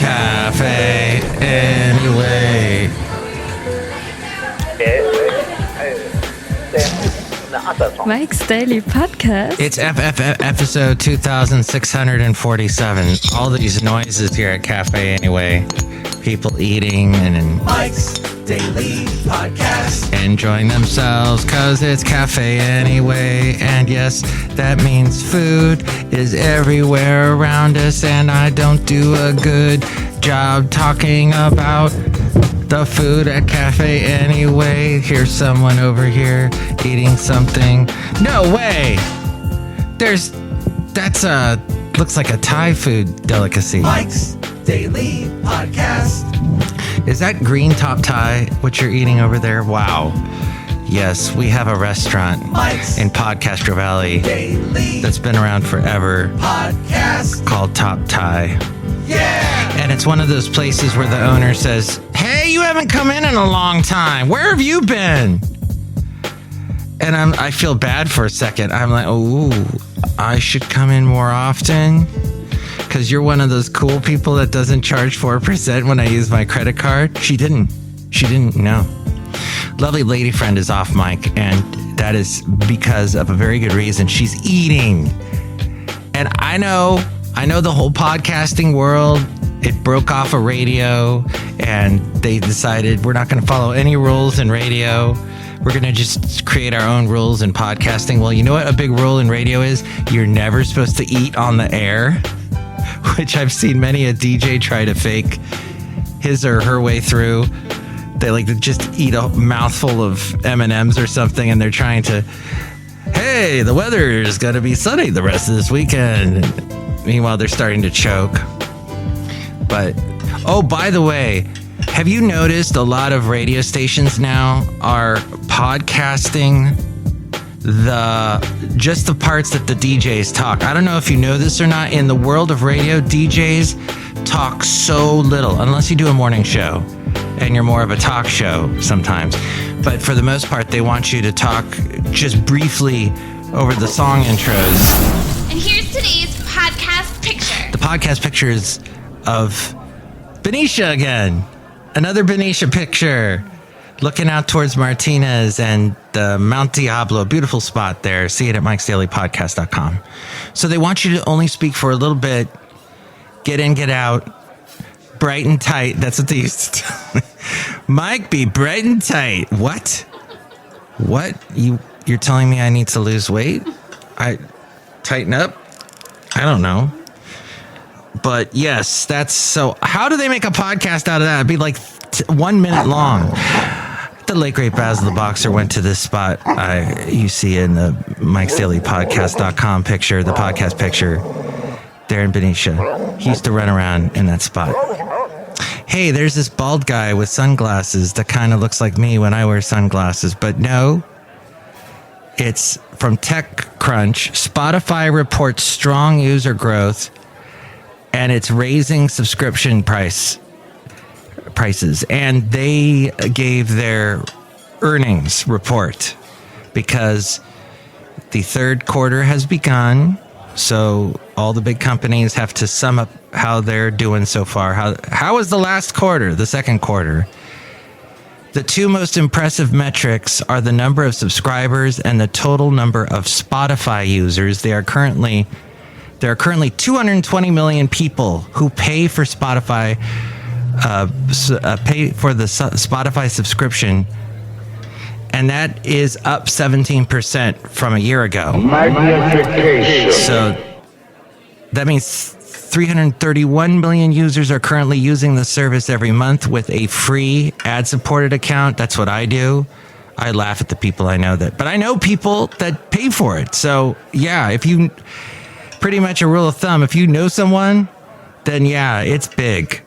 cafe anyway. Mike's Daily Podcast. It's episode 2647. All these noises here at Cafe Anyway. People eating and Mike's Daily Podcast. Enjoying themselves because it's Cafe Anyway. And yes, that means food is everywhere around us, and I don't do a good job talking about the food at Cafe Anyway. Here's someone over here eating something. No way! Looks like a Thai food delicacy. Mike's Daily Podcast. Is that green top Thai what you're eating over there? Wow. Yes, we have a restaurant Mike's in Podcastro Valley Daily that's been around forever Podcast. called Top Thai. Yeah! And it's one of those places where the owner says, "Hey, you haven't come in a long time. Where have you been?" And I feel bad for a second. I'm like, oh, I should come in more often because you're one of those cool people that doesn't charge 4% when I use my credit card. She didn't know. Lovely lady friend is off mic, and that is because of a very good reason. She's eating. And I know the whole podcasting world, it broke off of radio, and they decided we're not going to follow any rules in radio. We're going to just create our own rules in podcasting. Well, you know what a big rule in radio is? You're never supposed to eat on the air, which I've seen many a DJ try to fake his or her way through. They like to just eat a mouthful of M&Ms or something, and they're trying to, hey, the weather is going to be sunny the rest of this weekend. Meanwhile, they're starting to choke. But, oh, by the way, have you noticed a lot of radio stations now are podcasting just the parts that the DJs talk? I don't know if you know this or not. In the world of radio, DJs talk so little, unless you do a morning show and you're more of a talk show sometimes. But for the most part, they want you to talk just briefly over the song intros. And here's today's podcast picture. The podcast picture is of Benita again. Another Benita picture. Looking out towards Martinez and Mount Diablo. Beautiful spot there. See it at MikesDailyPodcast.com. So they want you to only speak for a little bit. Get in, get out. Bright and tight. That's what they used to tell me. Mike, be bright and tight. What? You're telling me I need to lose weight? I tighten up? I don't know. But yes, that's so. How do they make a podcast out of that? It'd be like 1 minute long. The late great Basil the Boxer went to this spot you see in the MikesDailyPodcast.com picture, the podcast picture there in Benicia. He used to run around in that spot. Hey, there's this bald guy with sunglasses that kind of looks like me when I wear sunglasses, but no. It's from TechCrunch. Spotify reports strong user growth, and it's raising subscription prices. And they gave their earnings report because the third quarter has begun. So all the big companies have to sum up how they're doing so far. How was the last quarter, the second quarter? The two most impressive metrics are the number of subscribers and the total number of Spotify users. There are currently 220 million people who pay for Spotify, pay for the Spotify subscription, and that is up 17% from a year ago. Magnification. So that means 331 million users are currently using the service every month with a free ad-supported account. That's what I do. I laugh at the people I know but I know people that pay for it. So yeah, pretty much a rule of thumb, if you know someone, then yeah, it's big.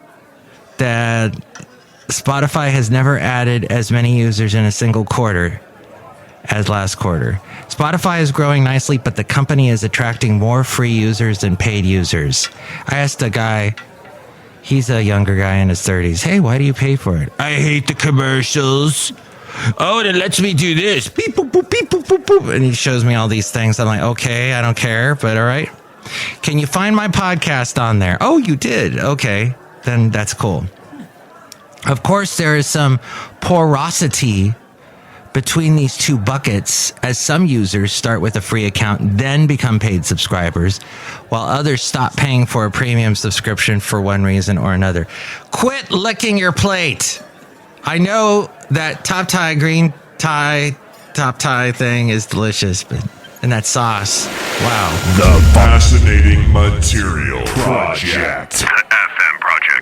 That Spotify has never added as many users in a single quarter as last quarter. Spotify is growing nicely, but the company is attracting more free users than paid users. I asked a guy, he's a younger guy in his 30s, hey, why do you pay for it? I hate the commercials. Oh, and it lets me do this. Beep, boop, boop, beep, boop, boop, boop. And he shows me all these things. I'm like, okay, I don't care, but all right. Can you find my podcast on there? Oh, you did. Okay. then that's cool. Of course, there is some porosity between these two buckets, as some users start with a free account, then become paid subscribers, while others stop paying for a premium subscription for one reason or another. Quit licking your plate. I know that top tie thing is delicious, but and that sauce, wow. The Fascinating Material Project.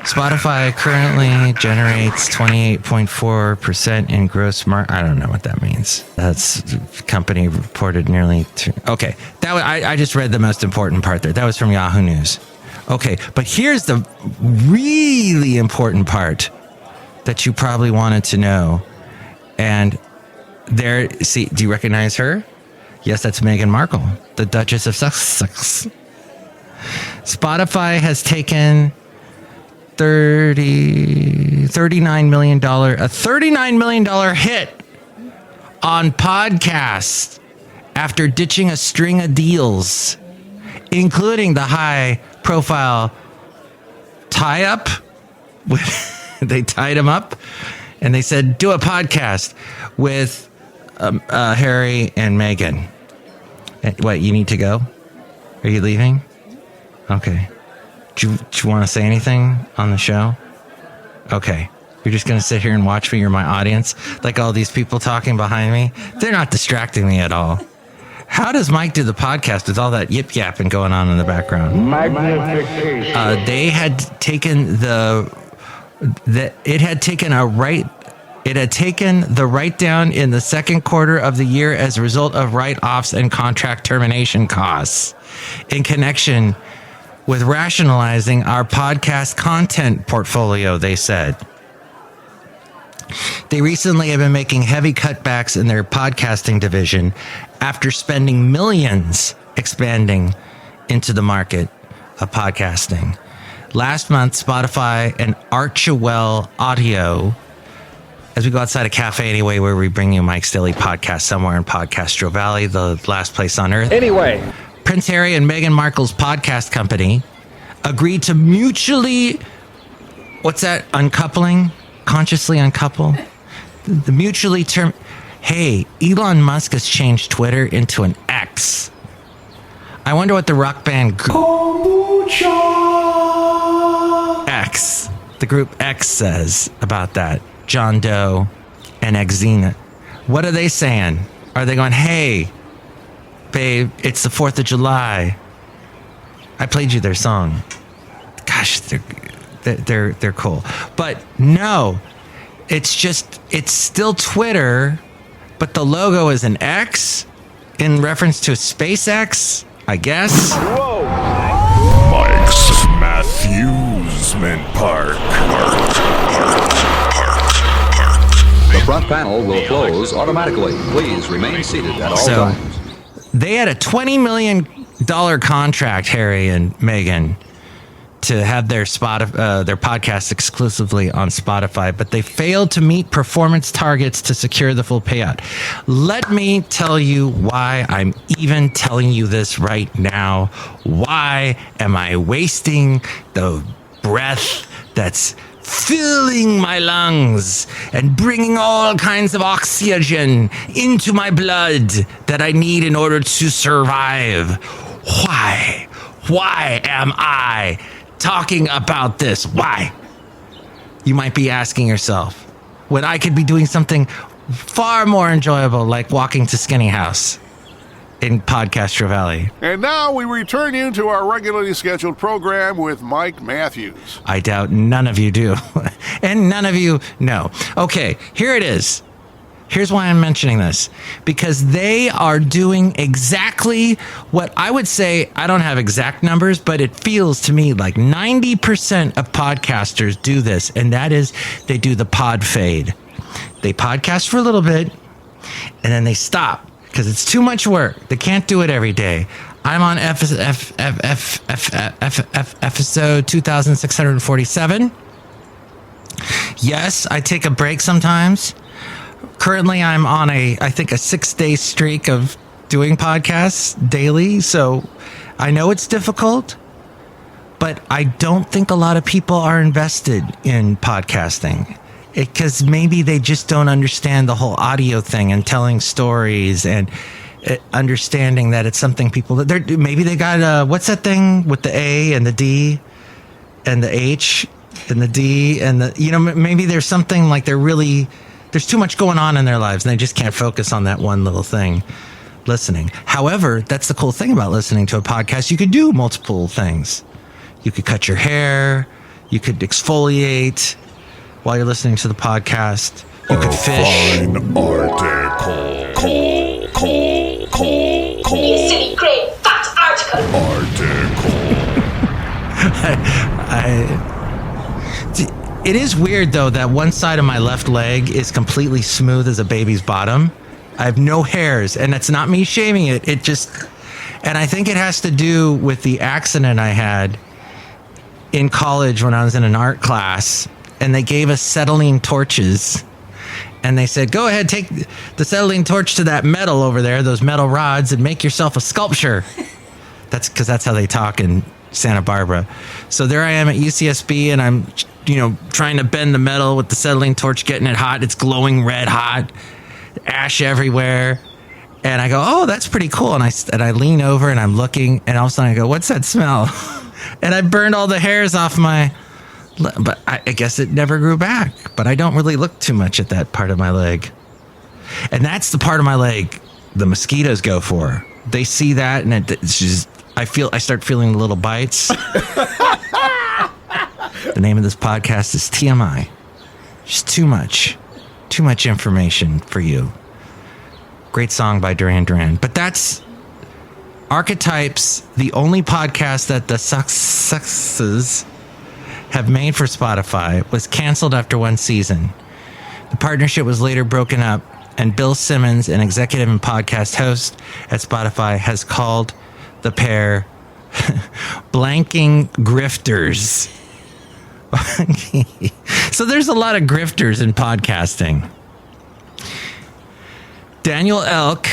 Spotify currently generates 28.4% in gross margin. I don't know what that means. That's company reported nearly. Okay, that was, I just read the most important part there. That was from Yahoo News. Okay, but here's the really important part that you probably wanted to know. And there, see, do you recognize her? Yes, that's Meghan Markle, the Duchess of Sussex. Spotify has taken $39 million hit on podcasts after ditching a string of deals, including the high-profile tie-up. They tied him up, and they said, do a podcast with Harry and Meghan. What, you need to go? Are you leaving? Okay. Do you want to say anything on the show? Okay. You're just going to sit here and watch me. You're my audience. Like all these people talking behind me. They're not distracting me at all. How does Mike do the podcast with all that yip-yapping going on in the background? Magnification. They had taken it had taken the write-down in the second quarter of the year as a result of write-offs and contract termination costs in connection with rationalizing our podcast content portfolio, they said. They recently have been making heavy cutbacks in their podcasting division after spending millions expanding into the market of podcasting. Last month, Spotify and Archewell Audio, as we go outside a cafe anyway, where we bring you Mike's Daily Podcast somewhere in Podcastro Valley, the last place on earth. Anyway, Prince Harry and Meghan Markle's podcast company agreed to mutually, what's that, uncoupling? Consciously uncouple? The mutually term. Hey, Elon Musk has changed Twitter into an X. I wonder what the rock band X, the group X, says about that. John Doe and Xena. What are they saying? Are they going, hey, babe, it's the 4th of July. I played you their song. Gosh, they're cool. But no, it's still Twitter, but the logo is an X in reference to SpaceX, I guess. Whoa. Mike's Matthewsman Park. The front panel will close automatically. Please remain seated at all times. They had a $20 million contract, Harry and Meghan, to have their podcast exclusively on Spotify, but they failed to meet performance targets to secure the full payout. Let me tell you why I'm even telling you this right now. Why am I wasting the breath that's filling my lungs and bringing all kinds of oxygen into my blood that I need in order to survive? Why? Why am I talking about this? Why? You might be asking yourself, when I could be doing something far more enjoyable, like walking to Skinny House in Podcastro Valley. And now we return you to our regularly scheduled program with Mike Matthews. I doubt none of you do. And none of you know. Okay, here it is. Here's why I'm mentioning this. Because they are doing exactly what I would say, I don't have exact numbers, but it feels to me like 90% of podcasters do this. And that is, they do the pod fade. They podcast for a little bit, and then they stop because it's too much work. They can't do it every day. I'm on episode 2647. Yes, I take a break sometimes. Currently, I'm on I think a 6-day streak of doing podcasts daily. So I know it's difficult, But I don't think a lot of people are invested in podcasting because maybe they just don't understand the whole audio thing and telling stories and understanding that it's something people that maybe they got what's that thing with the A and the D and the H and the D and the maybe there's something like there's too much going on in their lives and they just can't focus on that one little thing. Listening. However, that's the cool thing about listening to a podcast. You could do multiple things. You could cut your hair. You could exfoliate while you're listening to the podcast. You could fish. Fine article. You silly grey fat article. It is weird though that one side of my left leg is completely smooth as a baby's bottom. I have no hairs, and it's not me shaming it. And I think it has to do with the accident I had in college when I was in an art class, and they gave us acetylene torches, and they said, go ahead, take the acetylene torch to that metal over there, those metal rods, and make yourself a sculpture. That's because that's how they talk in Santa Barbara. So there I am at UCSB, and I'm, trying to bend the metal with the acetylene torch, getting it hot. It's glowing red hot. Ash everywhere, and I go, oh, that's pretty cool, and I lean over and I'm looking, and all of a sudden I go, what's that smell? And I burned all the hairs off but I guess it never grew back, but I don't really look too much at that part of my leg, and that's the part of my leg the mosquitoes go for. They see that, and it's just I start feeling the little bites. The name of this podcast is TMI. Just too much information for you. Great song by Duran Duran. But that's Archetypes, the only podcast that the successes have made for Spotify, was canceled after one season. The partnership was later broken up, and Bill Simmons, an executive and podcast host at Spotify, has called the pair blanking grifters. So there's a lot of grifters in podcasting. Daniel Elk,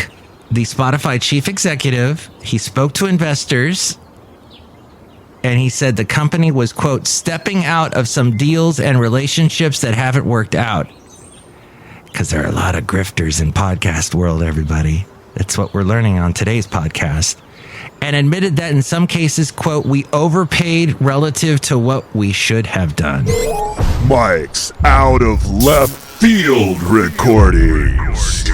the Spotify chief executive, he spoke to investors and he said the company was, quote, stepping out of some deals and relationships that haven't worked out. Because there are a lot of grifters in podcast world, everybody. That's what we're learning on today's podcast. And admitted that in some cases, quote, we overpaid relative to what we should have done. Mike's out of left field recordings.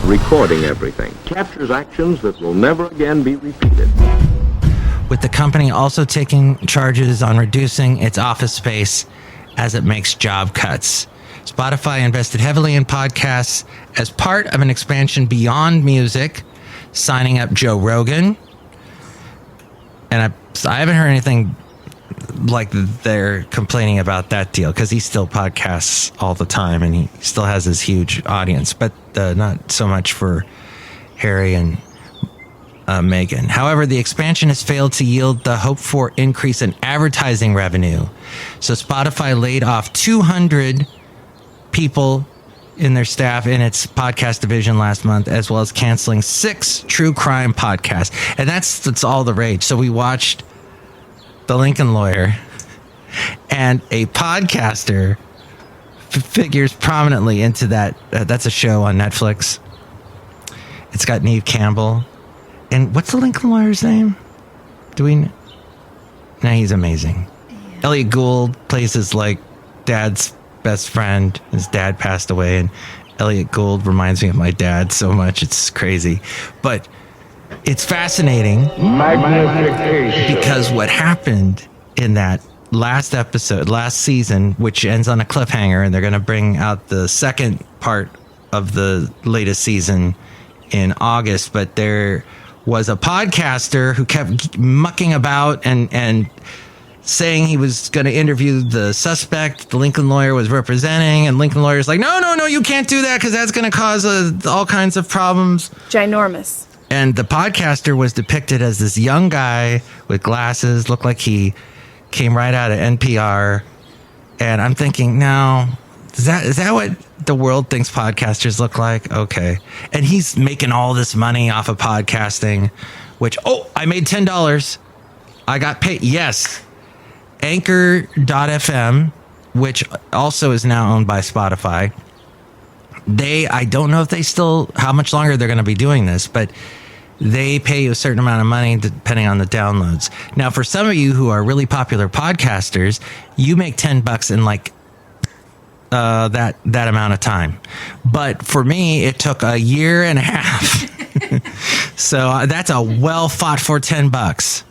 Recording everything captures actions that will never again be repeated. With the company also taking charges on reducing its office space as it makes job cuts. Spotify invested heavily in podcasts as part of an expansion beyond music, signing up Joe Rogan. And I haven't heard anything like they're complaining about that deal, because he still podcasts all the time and he still has his huge audience, but not so much for Harry and Meghan. However, the expansion has failed to yield the hoped for increase in advertising revenue. So Spotify laid off 200 people in their staff in its podcast division last month, as well as canceling 6 true crime podcasts. And that's all the rage. So we watched The Lincoln Lawyer, and a podcaster figures prominently into that. That's a show on Netflix. It's got Neve Campbell. And what's the Lincoln Lawyer's name? Do we know? No, he's amazing. Yeah. Elliot Gould plays his dad's best friend. His dad passed away, and Elliot Gould reminds me of my dad so much. It's crazy. But it's fascinating because what happened in that last season, which ends on a cliffhanger, and they're going to bring out the second part of the latest season in August, but there was a podcaster who kept mucking about and saying he was going to interview the suspect the Lincoln Lawyer was representing, and Lincoln Lawyer's like, no, you can't do that because that's going to cause all kinds of problems. Ginormous. And the podcaster was depicted as this young guy with glasses, looked like he came right out of NPR. And I'm thinking, no, is that what the world thinks podcasters look like? Okay. And he's making all this money off of podcasting, which, I made $10 I got paid. Yes. Anchor.fm, which also is now owned by Spotify. I don't know if they still, how much longer they're going to be doing this, but they pay you a certain amount of money depending on the downloads. Now, for some of you who are really popular podcasters, you make $10 in like that amount of time. But for me, it took a year and a half. So that's a well fought for $10.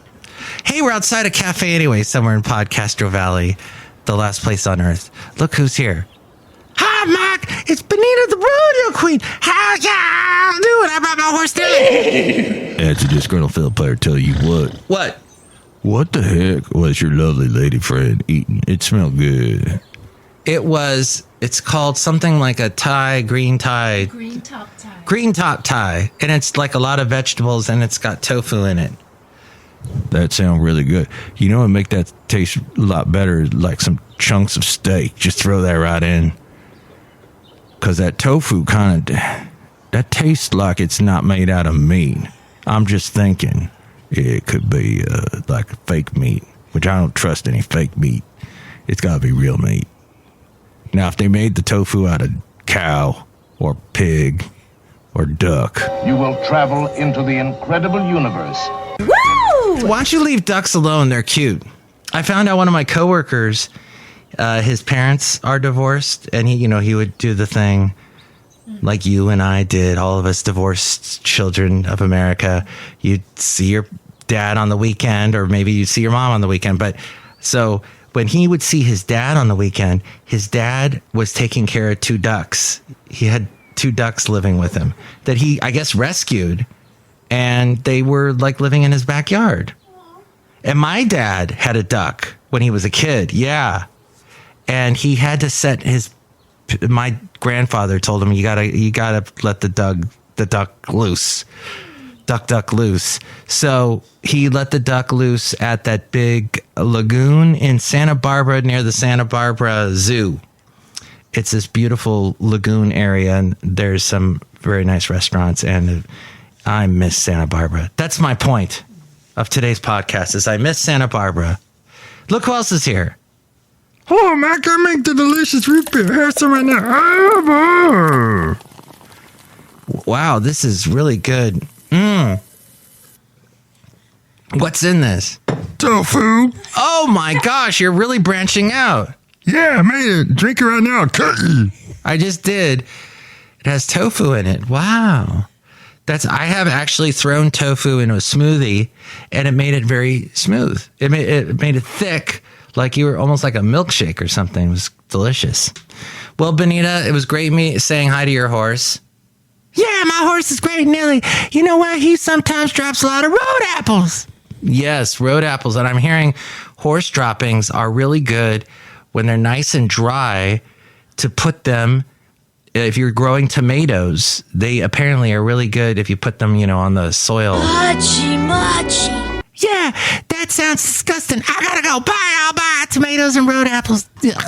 Hey, we're outside a cafe anyway, somewhere in Podcastro Valley, the last place on earth. Look who's here. Hi, Mike. It's Benita the rodeo queen. How y'all doing? I brought my horse down. That's a disgruntled fiddle player. Tell you what. What? What the heck was your lovely lady friend eating? It smelled good. It's called something like a green top tie. And it's like a lot of vegetables and it's got tofu in it. That sounds really good. You know what make that taste a lot better? Like some chunks of steak. Just throw that right in. Because that tofu that tastes like it's not made out of meat. I'm just thinking it could be like fake meat, which I don't trust any fake meat. It's got to be real meat. Now, if they made the tofu out of cow or pig or duck. You will travel into the incredible universe. Woo! Why don't you leave ducks alone? They're cute. I found out one of my coworkers, his parents are divorced, and he would do the thing like you and I did, all of us divorced children of America. You'd see your dad on the weekend, or maybe you'd see your mom on the weekend. But so when he would see his dad on the weekend, his dad was taking care of 2 ducks. He had 2 ducks living with him that he, I guess, rescued, and they were like living in his backyard. And my dad had a duck when he was a kid. Yeah. And he had to set my grandfather told him, you gotta let the duck loose. Duck loose. So he let the duck loose at that big lagoon in Santa Barbara near the Santa Barbara Zoo. It's this beautiful lagoon area, and there's some very nice restaurants, and I miss Santa Barbara. That's my point of today's podcast, is I miss Santa Barbara. Look who else is here. Oh, Mac, I make the delicious root beer. Have some right now. Wow, this is really good. What's in this? Tofu. Oh my gosh, you're really branching out. Yeah, I made it. Drink it right now. I just did. It has tofu in it. Wow. I have actually thrown tofu into a smoothie, and it made it very smooth. It made it thick, like you were almost like a milkshake or something. It was delicious. Well, Benita, it was great saying hi to your horse. Yeah, my horse is great, Nelly. You know what? He sometimes drops a lot of road apples. Yes, road apples. And I'm hearing horse droppings are really good when they're nice and dry to put them. If you're growing tomatoes, they apparently are really good if you put them, on the soil. Machi. Yeah, that sounds disgusting. I gotta go. Bye. I'll buy tomatoes and road apples. Ugh.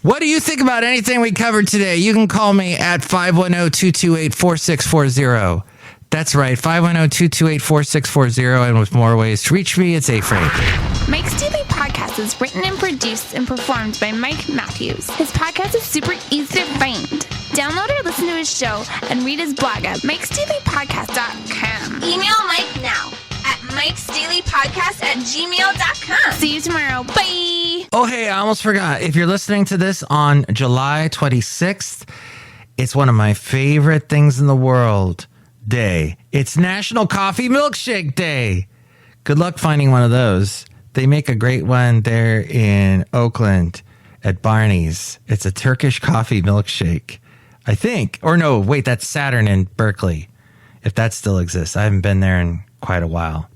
What do you think about anything we covered today? You can call me at 510-228-4640. That's right, 510-228-4640. And with more ways to reach me, it's A-Frame. Mike's Daily Podcast is written and produced and performed by Mike Matthews. His podcast is super easy to find. Download or listen to his show and read his blog at MikesDailyPodcast.com. Email Mike now at MikesDailyPodcast@gmail.com. See you tomorrow. Bye. Oh, hey, I almost forgot. If you're listening to this on July 26th, it's one of my favorite things in the world day. It's National Coffee Milkshake Day. Good luck finding one of those. They make a great one there in Oakland at Barney's. It's a Turkish coffee milkshake, I think. Or no, wait, that's Saturn in Berkeley, if that still exists. I haven't been there in quite a while.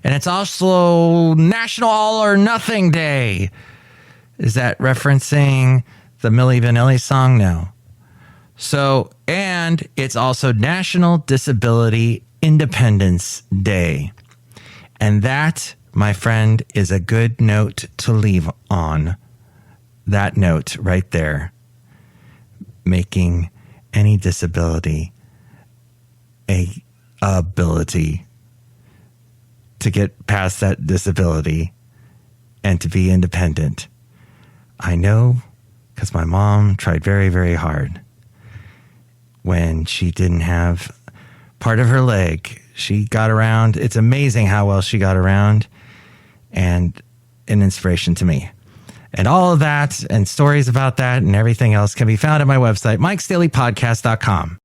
And it's also National All or Nothing Day. Is that referencing the Milli Vanilli song? No. So, and it's also National Disability Independence Day. And that, my friend, is a good note to leave on. That note right there. Making any disability a ability to get past that disability and to be independent. I know because my mom tried very, very hard. When she didn't have part of her leg, she got around. It's amazing how well she got around, and an inspiration to me. And all of that and stories about that and everything else can be found at my website, MikesDailyPodcast.com.